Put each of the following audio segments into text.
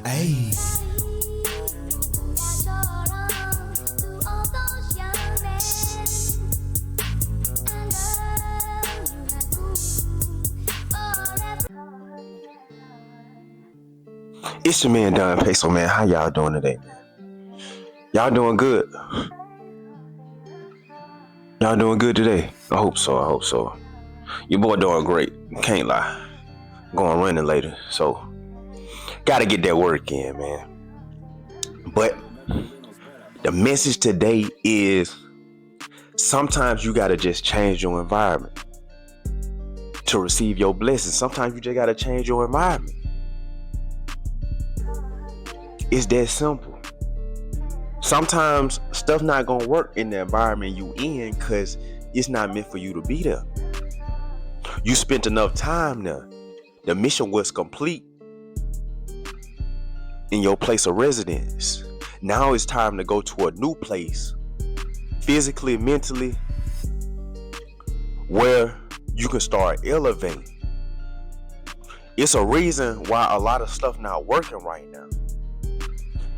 Hey. It's your man Don Peso, man. How y'all doing today, man? Y'all doing good? Y'all doing good today? I hope so. I hope so. Your boy doing great. Can't lie. Going running later, so gotta get that work in, man. But the message today is sometimes you gotta just change your environment to receive your blessings. Sometimes you just gotta change your environment. It's that simple. Sometimes stuff not gonna work in the environment you in because it's not meant for you to be there. You spent enough time there. The mission was complete in your place of residence. Now it's time to go to a new place, physically, mentally, where you can start elevating. It's a reason why a lot of stuff not working right now.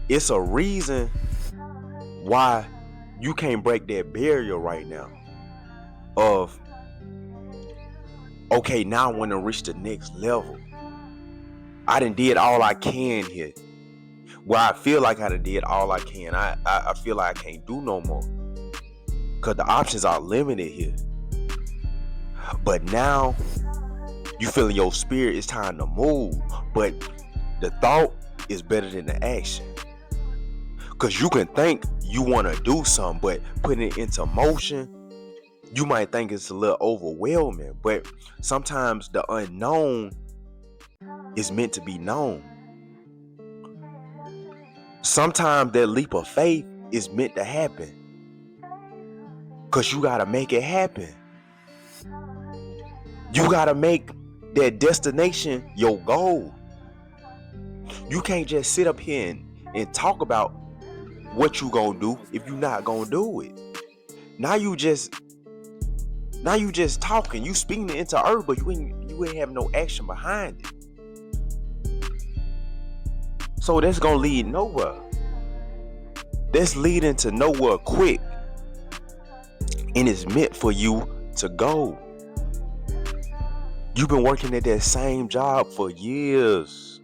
It's a reason why you can't break that barrier right now of, okay, now I want to reach the next level. I done did all I can here. Well, I feel like I done did all I can. I feel like I can't do no more because the options are limited here. But now you feeling your spirit, it's time to move. But the thought is better than the action. Because you can think you want to do something, but putting it into motion, you might think it's a little overwhelming. But sometimes the unknown is meant to be known. Sometimes that leap of faith is meant to happen. Because you got to make it happen. You got to make that destination your goal. You can't just sit up here and talk about what you gonna do if you not gonna do it. Now you just talking, you speaking it into earth, but you ain't have no action behind it. So that's gonna lead nowhere. That's leading to nowhere quick. And it's meant for you to go. You've been working at that same job for years.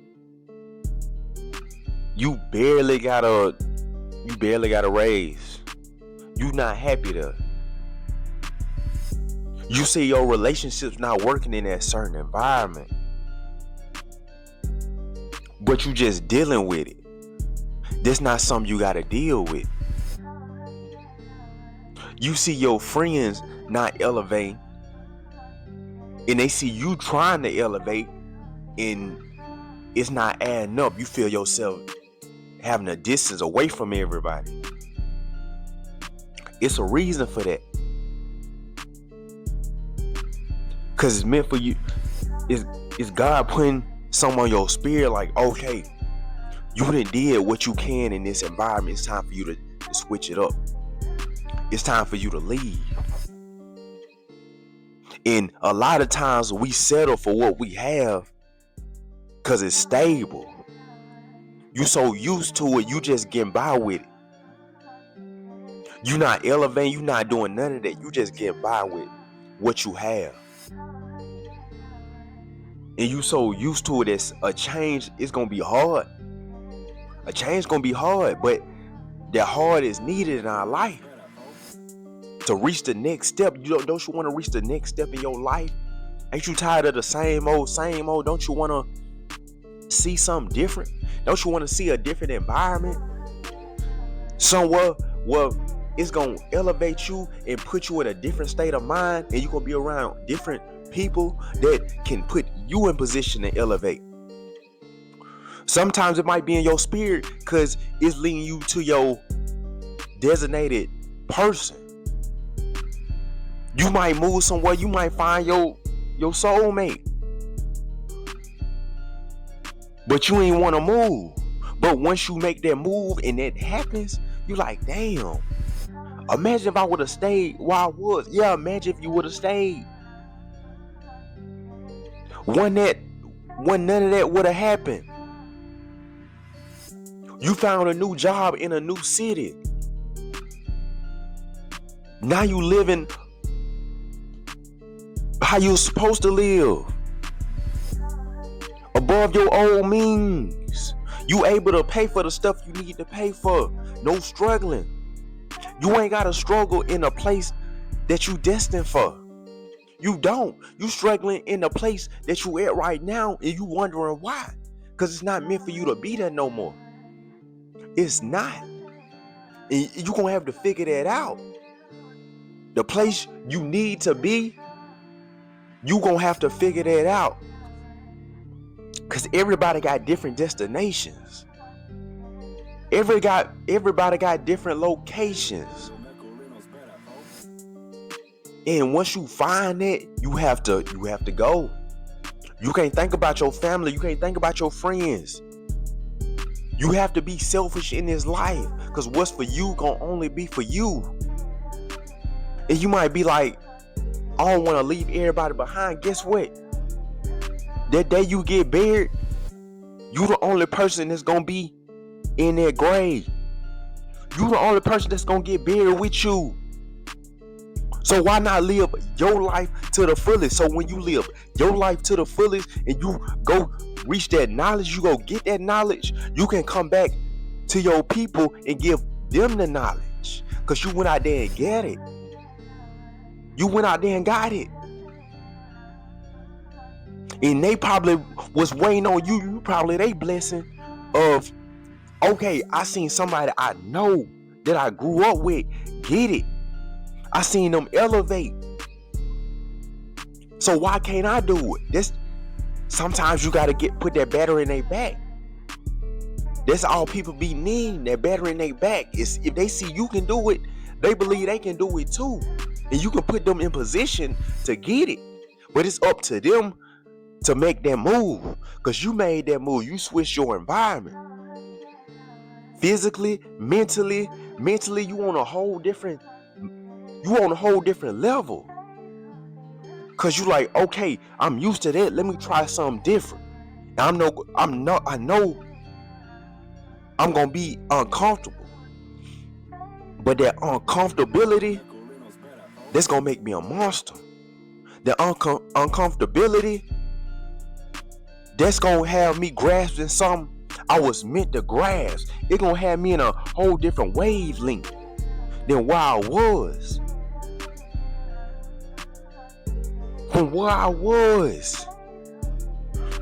You barely got a raise. You not happy there. You see your relationships not working in that certain environment. But you just dealing with it. That's not something you gotta deal with. You see your friends not elevating, and they see you trying to elevate, and it's not adding up. You feel yourself having a distance away from everybody. It's a reason for that. Because it's meant for you. It's God putting something on your spirit like, okay, you done did what you can in this environment. It's time for you to switch it up. It's time for you to leave. And a lot of times we settle for what we have because it's stable. You so used to it, you just getting by with it. You not elevating, you not doing none of that. You just getting by with what you have. And you so used to it, as a change is gonna be hard. A change gonna be hard, but that hard is needed in our life to reach the next step. Don't you want to reach the next step in your life? Ain't you tired of the same old? Don't you want to see something different? Don't you want to see a different environment? Somewhere where it's going to elevate you and put you in a different state of mind, and you're going to be around different people that can put you in position to elevate. Sometimes it might be in your spirit because it's leading you to your designated person. You might move somewhere, you might find your soulmate. But you ain't want to move. But once you make that move and that happens, you like, damn. Imagine if I would have stayed where I was. Yeah, imagine if you would have stayed. None of that would have happened. You found a new job in a new city. Now you living how you're supposed to live, above your old means. You able to pay for the stuff you need to pay for. No struggling. You ain't gotta struggle in a place that you destined for. You don't. You struggling in the place that you at right now, and you wondering why. Because it's not meant for you to be there no more. It's not. And you gonna have to figure that out. The place you need to be, you gonna have to figure that out. Because everybody got different destinations. Everybody got different locations. And once you find it, you have to go. You can't think about your family. You can't think about your friends. You have to be selfish in this life. Because what's for you gonna only be for you. And you might be like, I don't want to leave everybody behind. Guess what? That day you get buried, you the only person that's gonna be in that grave. You the only person that's gonna get buried with you. So why not live your life to the fullest? So when you live your life to the fullest and you go reach that knowledge, you go get that knowledge, you can come back to your people and give them the knowledge. Because you went out there and get it. You went out there and got it. And they probably was waiting on you. You probably they blessing of, okay, I seen somebody I know that I grew up with get it. I seen them elevate. So why can't I do it? Sometimes you gotta put that battery in their back. That's all people be needing, that battery in their back. Is if they see you can do it, they believe they can do it too. And you can put them in position to get it. But it's up to them to make that move. Because you made that move. You switched your environment. Physically, mentally, you on a whole different level. Cause you like, okay, I'm used to that. Let me try something different. I know I'm gonna be uncomfortable. But that uncomfortability, that's gonna make me a monster. The uncomfortability, that's gonna have me grasping something I was meant to grasp. It's gonna have me in a whole different wavelength than where I was. From where I was.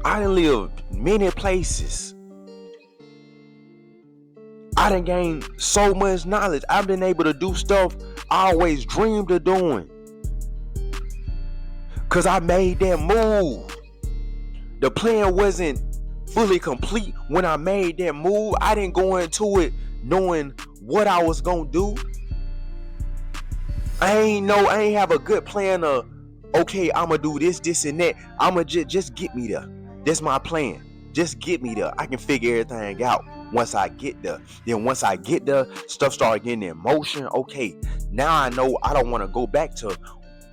I done lived many places. I done gained so much knowledge. I've been able to do stuff I always dreamed of doing. Cause I made that move. The plan wasn't fully complete when I made that move. I didn't go into it knowing what I was gonna do. I ain't have a good plan of, okay, I'ma do this and that. I'ma just get me there. That's my plan. Just get me there. I can figure everything out once I get there. Then once I get there, stuff start getting in motion. Okay, now I know I don't want to go back to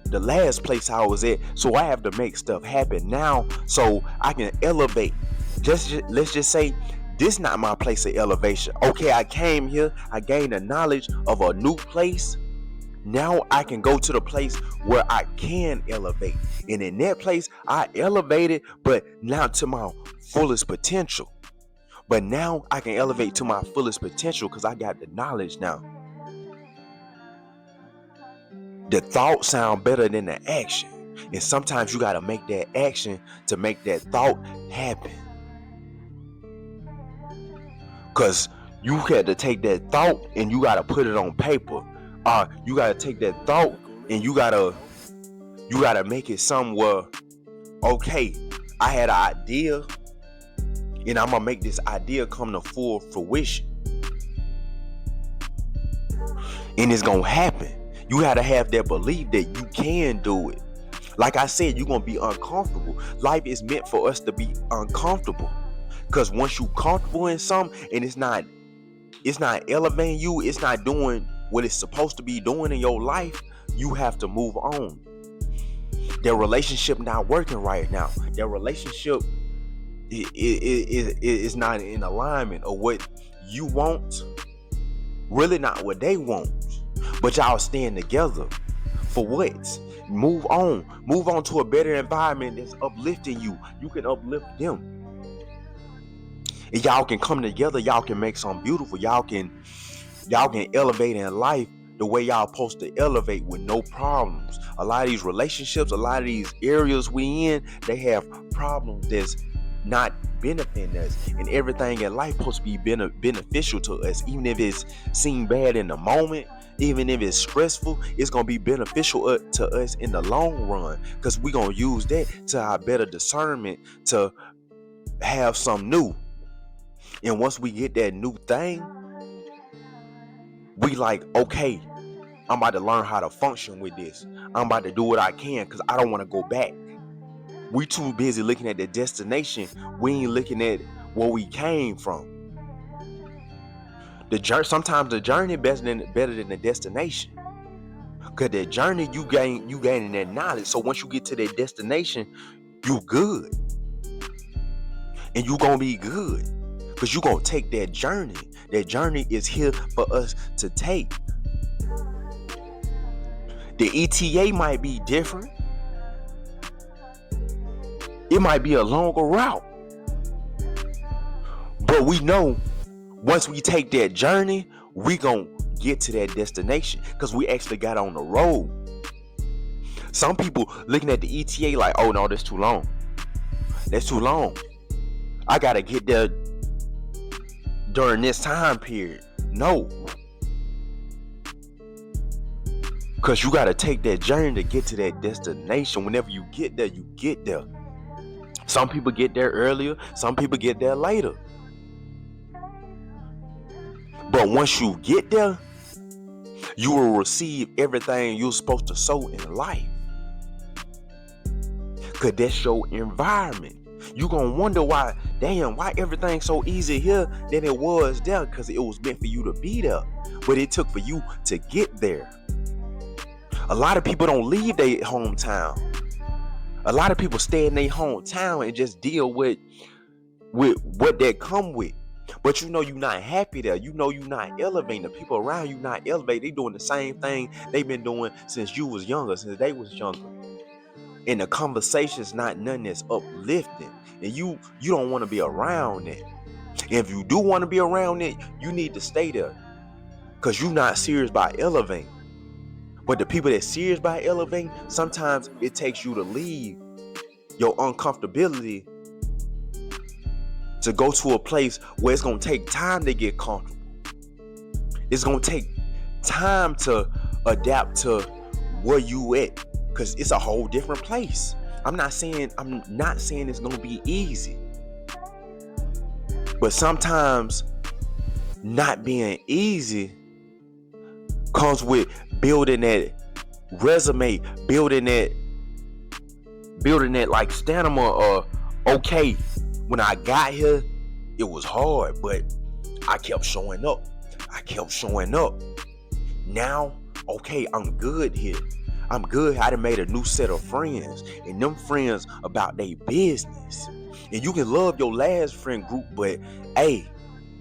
the last place I was at. So I have to make stuff happen now so I can elevate. Let's just say this not my place of elevation. Okay, I came here. I gained the knowledge of a new place. Now I can go to the place where I can elevate. And in that place, I elevated, but now to my fullest potential. But now I can elevate to my fullest potential because I got the knowledge now. The thought sound better than the action. And sometimes you got to make that action to make that thought happen. Because you had to take that thought and you got to put it on paper. You gotta take that thought and you gotta make it somewhere. Okay, I had an idea and I'm gonna make this idea come to full fruition, and it's gonna happen. You gotta have that belief that you can do it. Like I said, you're gonna be uncomfortable. Life is meant for us to be uncomfortable, because once you're comfortable in something and it's not elevating you, it's not doing what it's supposed to be doing in your life, you have to move on. Their relationship not working right now. Their relationship is not in alignment, or what you want really not what they want, but y'all stand together for what? Move on to a better environment that's uplifting you. You can uplift them. And y'all can come together, y'all can make something beautiful. Y'all can elevate in life the way y'all supposed to elevate with no problems. A lot of these relationships, a lot of these areas we in, they have problems that's not benefiting us. And everything in life supposed to be beneficial to us. Even if it's seem bad in the moment, even if it's stressful, it's going to be beneficial to us in the long run. Because we're going to use that to our better discernment to have something new. And once we get that new thing, we like, okay, I'm about to learn how to function with this. I'm about to do what I can because I don't want to go back. We too busy looking at the destination. We ain't looking at where we came from. Sometimes the journey better than the destination. Cause the journey you gaining that knowledge. So once you get to that destination, you good. And you gonna be good. Cause you gonna take that journey. That journey is here for us to take. The ETA might be different. It might be a longer route. But we know once we take that journey, we gonna get to that destination because we actually got on the road. Some people looking at the ETA like, oh no, that's too long. That's too long. I gotta get there during this time period. No. Because you gotta take that journey to get to that destination. Whenever you get there, you get there. Some people get there earlier, some people get there later. But once you get there, you will receive everything you're supposed to sow in life. Because that's your environment. You're going to wonder why everything's so easy here than it was there. Because it was meant for you to be there. But it took for you to get there. A lot of people don't leave their hometown. A lot of people stay in their hometown and just deal with what they come with. But you know you're not happy there. You know you're not elevating. The people around you not elevating. They doing the same thing they've been doing since you was younger, since they was younger. And the conversation's not nothing that's uplifting. And you don't want to be around it. And if you do want to be around it, you need to stay there. Because you're not serious about elevating. But the people that's serious about elevating, sometimes it takes you to leave your uncomfortability to go to a place where it's going to take time to get comfortable. It's going to take time to adapt to where you at, because it's a whole different place. I'm not saying it's going to be easy. But sometimes not being easy comes with building that resume, building that like stamina or okay. When I got here, it was hard, but I kept showing up. Now, okay, I'm good here. I'm good. I done made a new set of friends, and them friends about their business. And you can love your last friend group, but hey,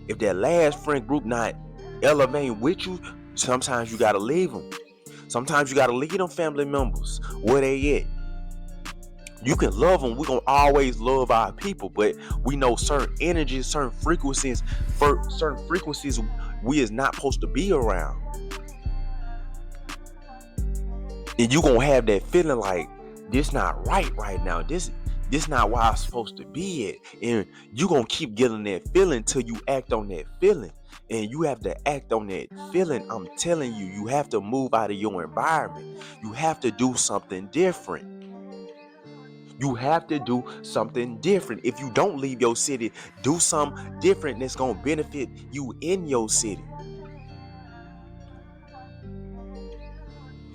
if that last friend group not elevating with you, sometimes you gotta leave them. Sometimes you gotta leave them family members where they at. You can love them. We're going to always love our people, but we know certain energies, certain frequencies we is not supposed to be around. And you're going to have that feeling like, this not right now. This not where I'm supposed to be at. And you're going to keep getting that feeling till you act on that feeling. And you have to act on that feeling. I'm telling you, you have to move out of your environment. You have to do something different. You have to do something different. If you don't leave your city, do something different that's going to benefit you in your city.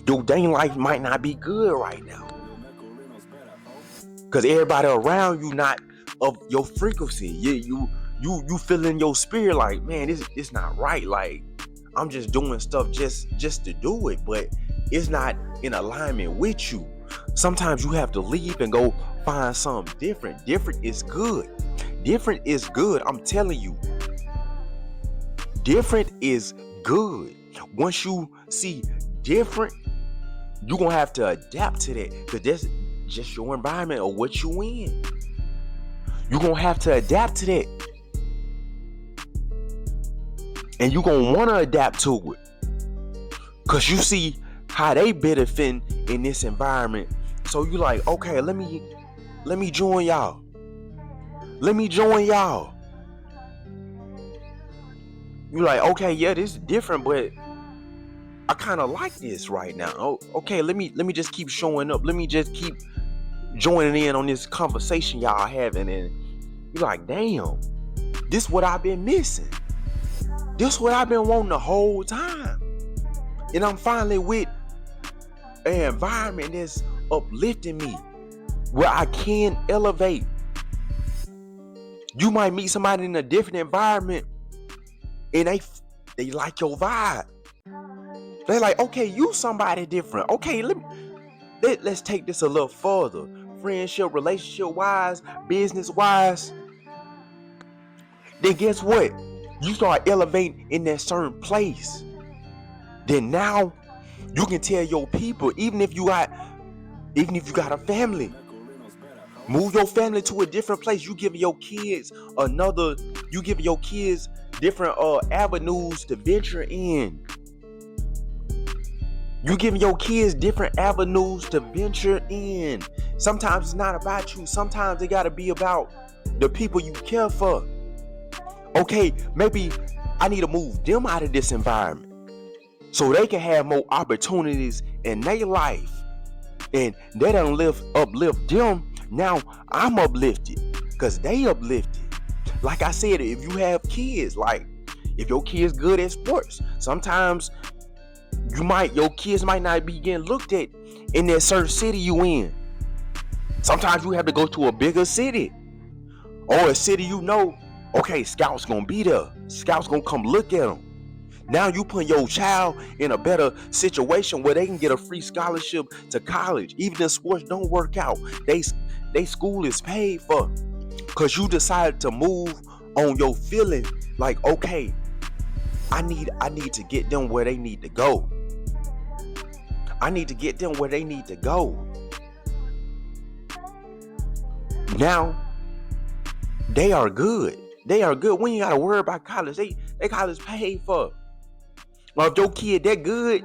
Your dating life might not be good right now. Because everybody around you not of your frequency. You feeling your spirit like, man, this not right. Like, I'm just doing stuff just to do it. But it's not in alignment with you. Sometimes you have to leave and go find something different. Different is good. I'm telling you. different is good. Once you see different, you're gonna have to adapt to that, because that's just your environment or what you in. You're gonna have to adapt to that, and you're gonna want to adapt to it, because you see how they benefit in this environment. So you like, okay, let me join y'all. Let me join y'all. You like, okay, yeah, this is different, but I kind of like this right now. Oh, okay, let me just keep showing up. Let me just keep joining in on this conversation y'all having, and you're like, damn, this what I've been missing. This what I've been wanting the whole time. And I'm finally with an environment that's uplifting me, where I can elevate. You might meet somebody in a different environment, and they like your vibe. They're like, okay, you somebody different. Okay, let's take this a little further. Friendship, relationship wise, business wise. Then guess what? You start elevating in that certain place. Then now you can tell your people, even if you got a family, move your family to a different place. You give your kids different avenues to venture in. You giving your kids different avenues to venture in. Sometimes it's not about you. Sometimes it gotta be about the people you care for. Okay, maybe I need to move them out of this environment so they can have more opportunities in their life. And they don't uplift them. Now I'm uplifted because they uplifted. Like I said, if you have kids, like if your kid's good at sports, sometimes your kids might not be getting looked at in that certain city you in. Sometimes you have to go to a bigger city, or a city okay, scouts gonna be there. Scouts gonna come look at them. Now you put your child in a better situation where they can get a free scholarship to college. Even if sports don't work out, they school is paid for, because you decided to move on your feeling. Like, okay, I need to get them where they need to go. I need to get them where they need to go. Now, they are good. They are good. We ain't gotta worry about college. They college paid for. Well, if your kid that good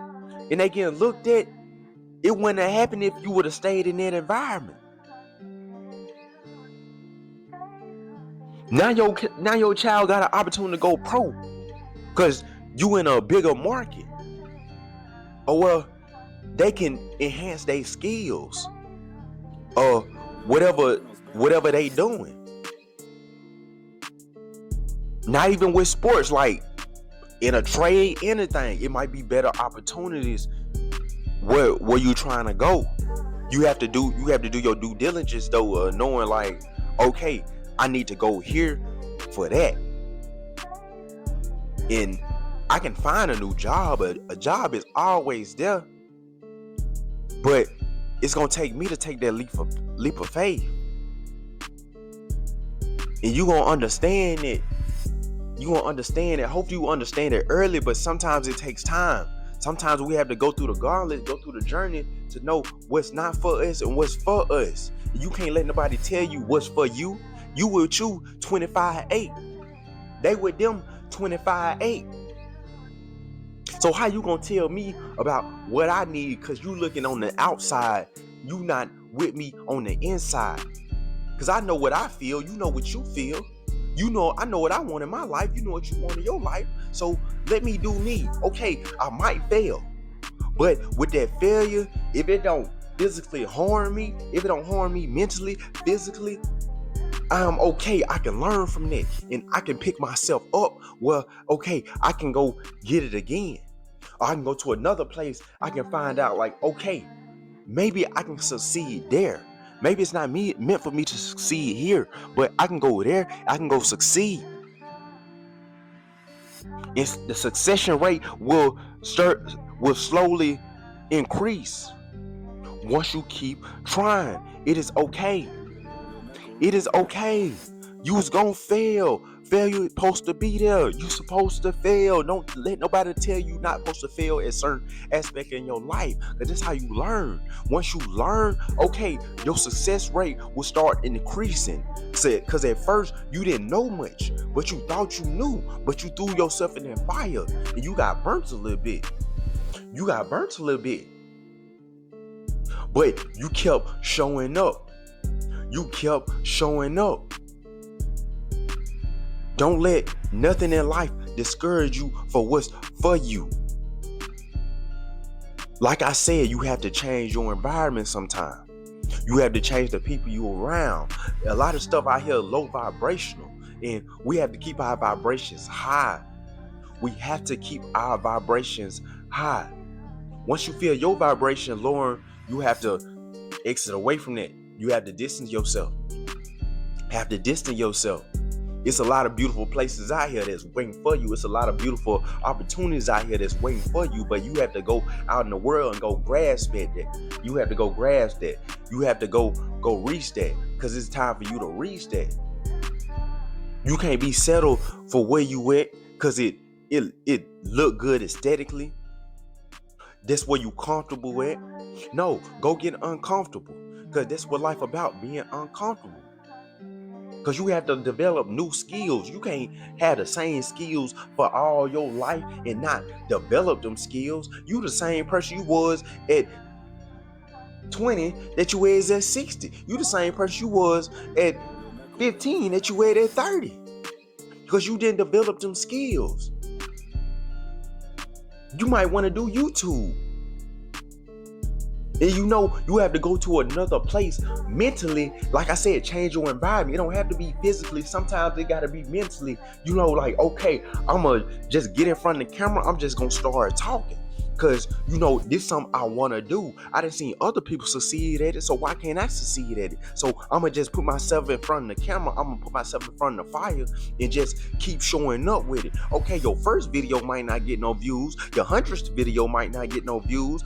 and they getting looked at, it wouldn't have happened if you would have stayed in that environment. Now your child got an opportunity to go pro, because you in a bigger market. Or well, they can enhance their skills or whatever they doing. Not even with sports, like in a trade, anything, it might be better opportunities where you trying to go. You have to do your due diligence though, knowing like, okay, I need to go here for that. And I can find a new job. A job is always there, but it's gonna take me to take that leap of faith. And you gonna understand it. Hopefully you understand it early, but sometimes it takes time. Sometimes we have to go through the gauntlet, go through the journey to know what's not for us and what's for us. You can't let nobody tell you what's for you. You with you 25-8. They with them 25-8. So how you gonna tell me about what I need, because you looking on the outside, you not with me on the inside? Because I know what I feel, you know what you feel. I know what I want in my life, you know what you want in your life. So let me do me. Okay, I might fail, but with that failure, if it don't physically harm me, if it don't harm me mentally, physically, I'm okay. I can learn from that, and I can pick myself up. Well, okay, I can go get it again. Or I can go to another place. I can find out like, okay, maybe I can succeed there. Maybe it's not meant for me to succeed here, but I can go there. I can go succeed. It's the succession rate will slowly increase once you keep trying. It is okay. It is okay. You was gonna fail. Failure supposed to be there. You supposed to fail. Don't let nobody tell you not supposed to fail at certain aspect in your life. Cause that's how you learn. Once you learn, okay, your success rate will start increasing. Cause at first you didn't know much, but you thought you knew, but you threw yourself in that fire and you got burnt a little bit. But you kept showing up. Don't let nothing in life discourage you for what's for you. Like I said, you have to change your environment sometime. You have to change the people you around. A lot of stuff out here low vibrational, and we have to keep our vibrations high. We have to keep our vibrations high. Once you feel your vibration lowering, you have to exit away from that. You have to distance yourself. It's a lot of beautiful places out here that's waiting for you. It's a lot of beautiful opportunities out here that's waiting for you, but you have to go out in the world and go grasp at that. You have to go grasp that. You have to go reach that, because it's time for you to reach that. You can't be settled for where you at because it look good aesthetically. That's where you comfortable at. No, go get uncomfortable, because that's what life about, being uncomfortable. Because you have to develop new skills. You can't have the same skills for all your life and not develop them skills. You the same person you was at 20 that you is at 60. You the same person you was at 15 that you were at 30. Because you didn't develop them skills. You might want to do YouTube. And you have to go to another place mentally. Like I said, change your environment. It don't have to be physically. Sometimes it got to be mentally. Like, okay, I'm going to just get in front of the camera. I'm just going to start talking. Because, this is something I want to do. I done seen other people succeed at it, so why can't I succeed at it? So I'm going to just put myself in front of the camera. I'm going to put myself in front of the fire and just keep showing up with it. Okay, your first video might not get no views. Your 100th video might not get no views.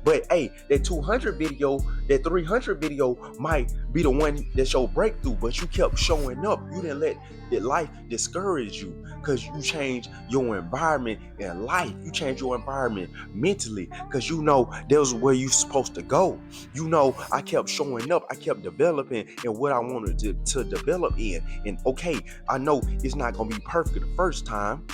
But that 200 video, that 300 video might be the one that's your breakthrough. But you kept showing up. You didn't let that life discourage you, because you change your environment in life. You change your environment mentally, because there's where you're supposed to go. I kept showing up. I kept developing in what I wanted to develop in. And okay, I know it's not going to be perfect the first time,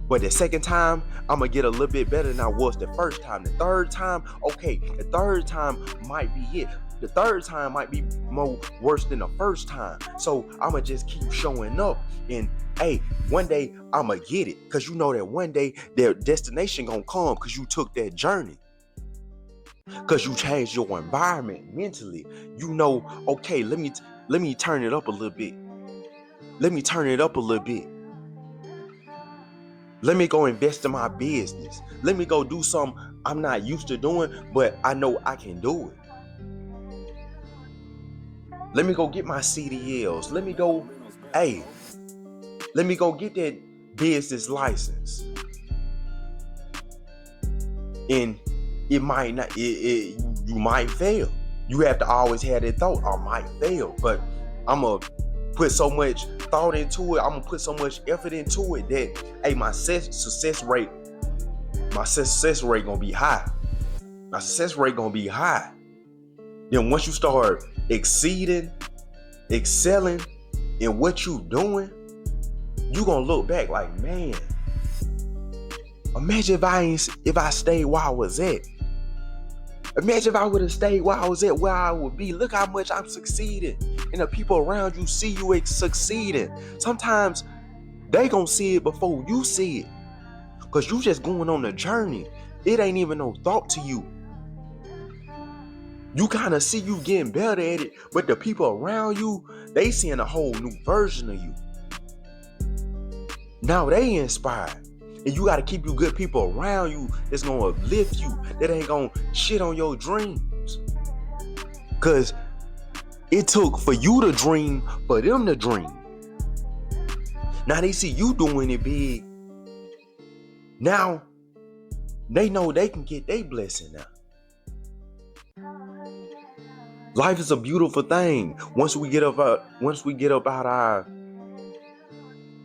but the second time, I'm going to get a little bit better than I was the first time. The third time, the third time might be it. The third time might be more worse than the first time. So I'm going to just keep showing up. And one day I'm going to get it. Because that one day their destination going to come, because you took that journey. Because you changed your environment mentally. Okay, let me turn it up a little bit. Let me go invest in my business. Let me go do something I'm not used to doing, but I know I can do it. Let me go get my CDLs. Let me go get that business license. And it might not, you might fail. You have to always have that thought, I might fail, but I'm going to put so much thought into it. I'm going to put so much effort into it that, my success rate going to be high. My success rate going to be high. Then once you start excelling in what you doing, you gonna look back like, man, imagine if I stayed where I was at. Imagine if I would have stayed where I was at, where I would be. Look how much I'm succeeding. And the people around you see you succeeding. Sometimes they gonna see it before you see it, because you just going on the journey. It ain't even no thought to you. You kind of see you getting better at it, but the people around you, they seeing a whole new version of you. Now they inspired. And you got to keep you good people around you that's going to uplift you, that ain't going to shit on your dreams. Because it took for you to dream, for them to dream. Now they see you doing it big. Now they know they can get their blessing now. Life is a beautiful thing. Once we get up out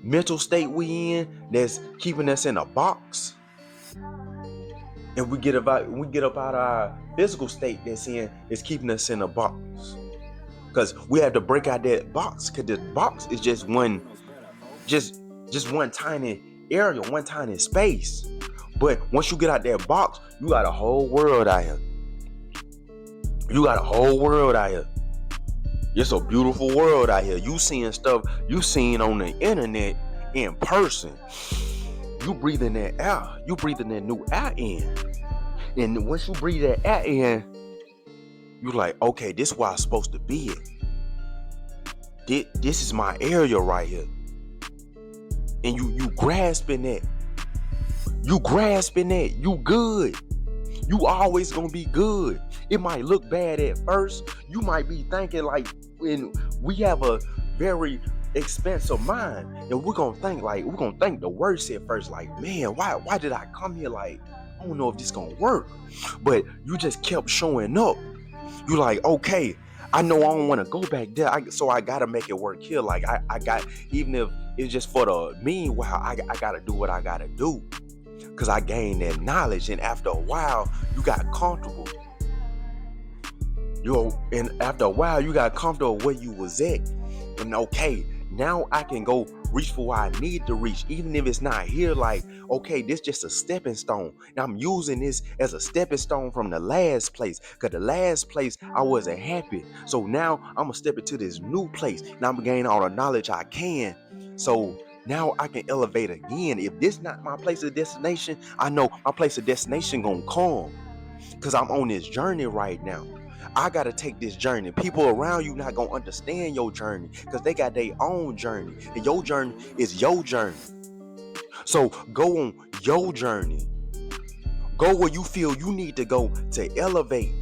mental state we in that's keeping us in a box, and we get up out of our physical state that's keeping us in a box. Because we have to break out that box, because the box is just one tiny area, one tiny space. But once you get out that box, you got a whole world out here. It's a beautiful world out here. You seeing stuff you seen on the internet in person. You breathing that air. You breathing that new air in. And once you breathe that air in, you like, okay, this is where I'm supposed to be at. This is my area right here. And you grasping that. You good. You always gonna be good. It might look bad at first. You might be thinking like, when we have a very expensive mind, and we're gonna think the worst at first, like, man, why did I come here? Like, I don't know if this gonna work. But you just kept showing up. You like, okay, I know I don't want to go back there, so I gotta make it work here. Like, I got, even if it's just for the meanwhile, I gotta do what I gotta do, because I gained that knowledge. And after a while, you got comfortable. And after a while, you got comfortable where you was at. And okay, now I can go reach for where I need to reach, even if it's not here. Like, okay, this just a stepping stone. Now I'm using this as a stepping stone from the last place, because the last place I wasn't happy. So now I'm gonna step into this new place. Now I'm gaining all the knowledge I can. So now I can elevate again. If this not my place of destination, I know my place of destination gonna come, because I'm on this journey right now. I gotta take this journey. People around you not gonna understand your journey, because they got their own journey, and your journey is your journey. So go on your journey. Go where you feel you need to go to elevate,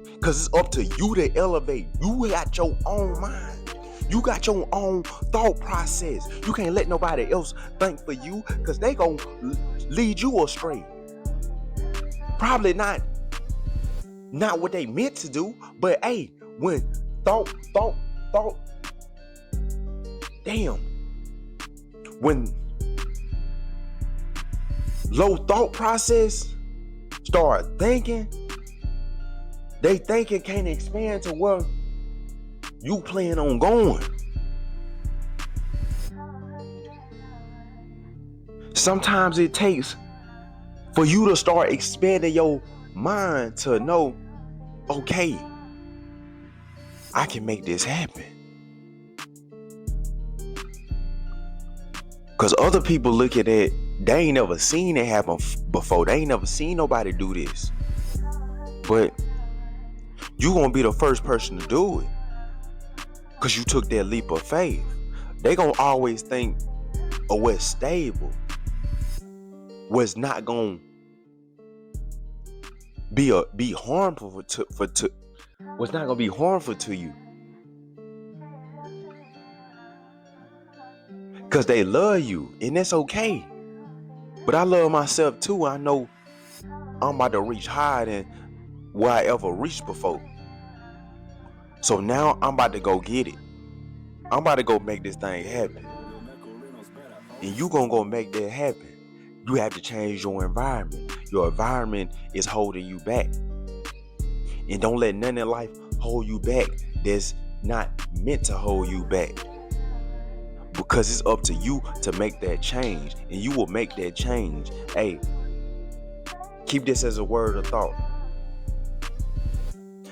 because it's up to you to elevate. You got your own mind. You got your own thought process. You can't let nobody else think for you, because they gonna lead you astray. Probably not what they meant to do, but hey, when thought, when low thought process start thinking, they thinking can't expand to where you plan on going. Sometimes it takes for you to start expanding your mind to know, okay, I can make this happen. Because other people look at it, they ain't never seen it happen before. They ain't never seen nobody do this. But you gonna be the first person to do it, because you took that leap of faith. They gonna always think of what's stable, what's not gonna be harmful what's not gonna be harmful to you, because they love you, and that's okay. But I love myself too. I know I'm about to reach higher than where I ever reached before. So now I'm about to go get it. I'm about to go make this thing happen. And you gonna go make that happen. You have to change your environment. Your environment is holding you back. And don't let none in life hold you back that's not meant to hold you back. Because it's up to you to make that change. And you will make that change. Hey, keep this as a word of thought.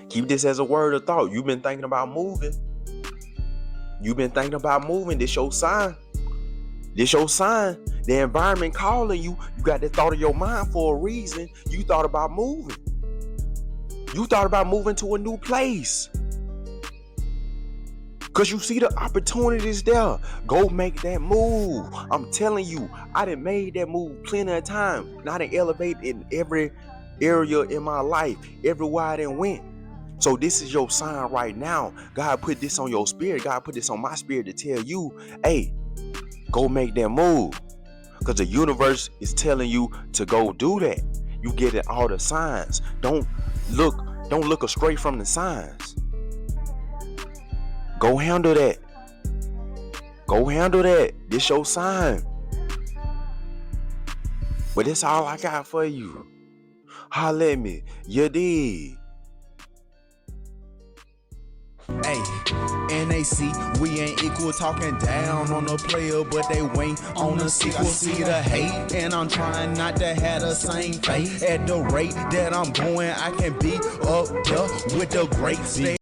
Keep this as a word of thought. You've been thinking about moving. This your sign. The environment calling you. You got that thought of your mind for a reason. You thought about moving. You thought about moving to a new place, because you see the opportunities there. Go make that move. I'm telling you, I done made that move plenty of time. And I done elevate in every area in my life, everywhere I done went. So this is your sign right now. God put this on your spirit. God put this on my spirit to tell you, hey, go make that move. Because the universe is telling you to go do that. You get it, all the signs. Don't look astray from the signs. Go handle that. Go handle that. This your sign. But that's all I got for you. Holla at me. You did. Hey, NAC, we ain't equal, talking down on the player, but they wait on the sequel. See the hate, and I'm trying not to have the same fate. At the rate that I'm going, I can be up there with the greats.